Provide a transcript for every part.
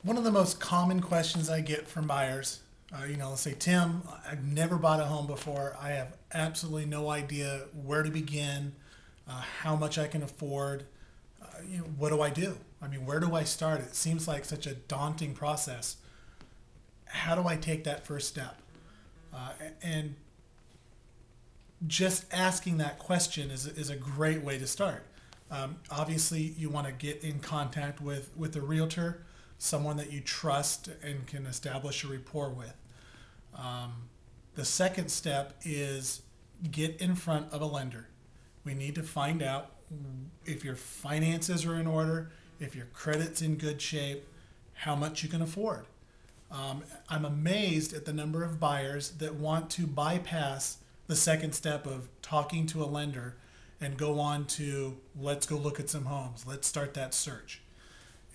One of the most common questions I get from buyers, let's say, Tim, I've never bought a home before. I have absolutely no idea where to begin, how much I can afford. What do I do? I mean, where do I start? It seems like such a daunting process. How do I take that first step? And just asking that question is a great way to start. Obviously, you want to get in contact with a realtor, someone that you trust and can establish a rapport with. The second step is get in front of a lender. We need to find out if your finances are in order, if your credit's in good shape, how much you can afford. I'm amazed at the number of buyers that want to bypass the second step of talking to a lender and go on to let's go look at some homes. Let's start that search.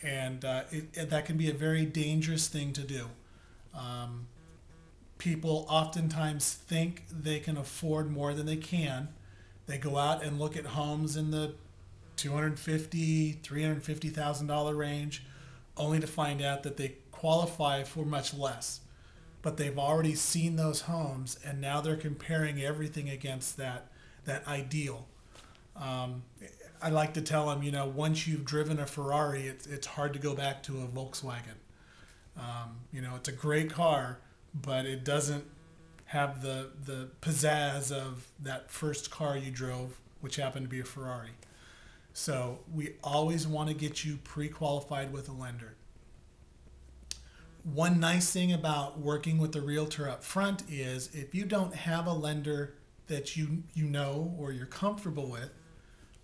And that can be a very dangerous thing to do. People oftentimes think they can afford more than they can. They go out and look at homes in the $250,000, $350,000 range, only to find out that they qualify for much less. But they've already seen those homes, and now they're comparing everything against that ideal. I like to tell them, once you've driven a Ferrari, it's hard to go back to a Volkswagen. It's a great car, but it doesn't have the pizzazz of that first car you drove, which happened to be a Ferrari. So we always want to get you pre-qualified with a lender. One nice thing about working with a realtor up front is if you don't have a lender that you know or you're comfortable with,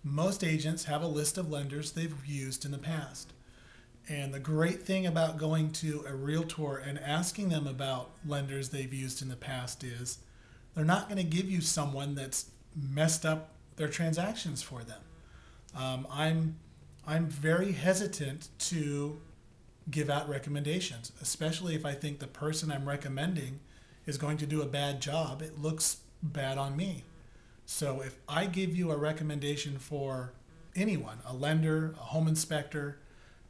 most agents have a list of lenders they've used in the past. And the great thing about going to a realtor and asking them about lenders they've used in the past is they're not going to give you someone that's messed up their transactions for them. I'm very hesitant to give out recommendations, especially if I think the person I'm recommending is going to do a bad job. It looks bad on me. So if I give you a recommendation for anyone, a lender, a home inspector,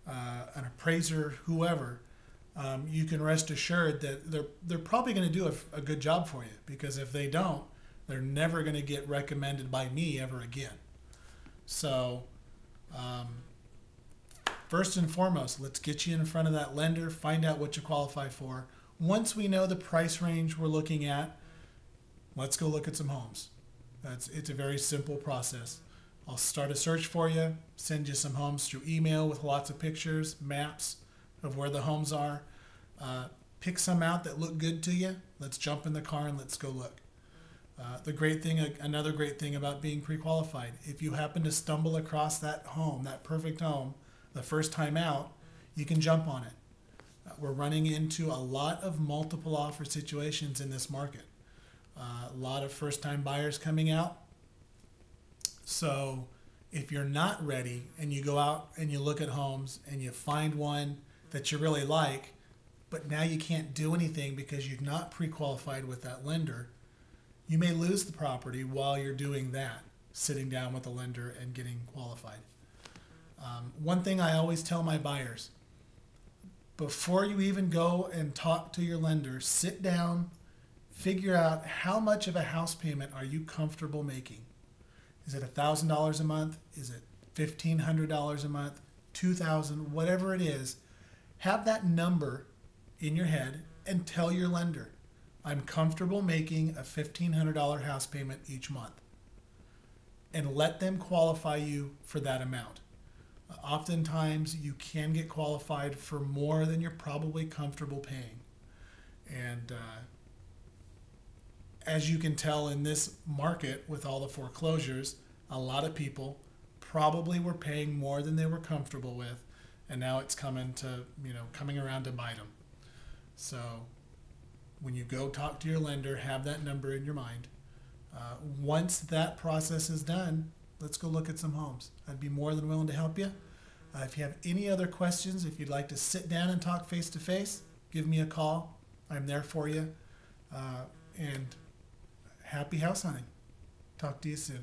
an appraiser, whoever, you can rest assured that they're probably going to do a good job for you, because if they don't, they're never going to get recommended by me ever again. So first and foremost, let's get you in front of that lender, find out what you qualify for. Once we know the price range we're looking at, let's go look at some homes. It's a very simple process. I'll start a search for you, send you some homes through email with lots of pictures, maps of where the homes are. Pick some out that look good to you. Let's jump in the car and let's go look. Another great thing about being pre-qualified, if you happen to stumble across that home, that perfect home, the first time out, you can jump on it. We're running into a lot of multiple offer situations in this market. A lot of first-time buyers coming out. So if you're not ready and you go out and you look at homes and you find one that you really like, but now you can't do anything because you've not pre-qualified with that lender, you may lose the property while you're doing that, sitting down with the lender and getting qualified. One thing I always tell my buyers, before you even go and talk to your lender, sit down, figure out how much of a house payment are you comfortable making. Is it $1,000 a month? Is it $1,500 a month? $2,000? Whatever it is, have that number in your head and tell your lender, I'm comfortable making a $1,500 house payment each month. And let them qualify you for that amount. Oftentimes, you can get qualified for more than you're probably comfortable paying. And as you can tell in this market with all the foreclosures, a lot of people probably were paying more than they were comfortable with, and now it's coming around to bite them. So when you go talk to your lender, have that number in your mind. Once that process is done, let's go look at some homes. I'd be more than willing to help you. If you have any other questions, if you'd like to sit down and talk face to face, give me a call. I'm there for you. And happy house hunting. Talk to you soon.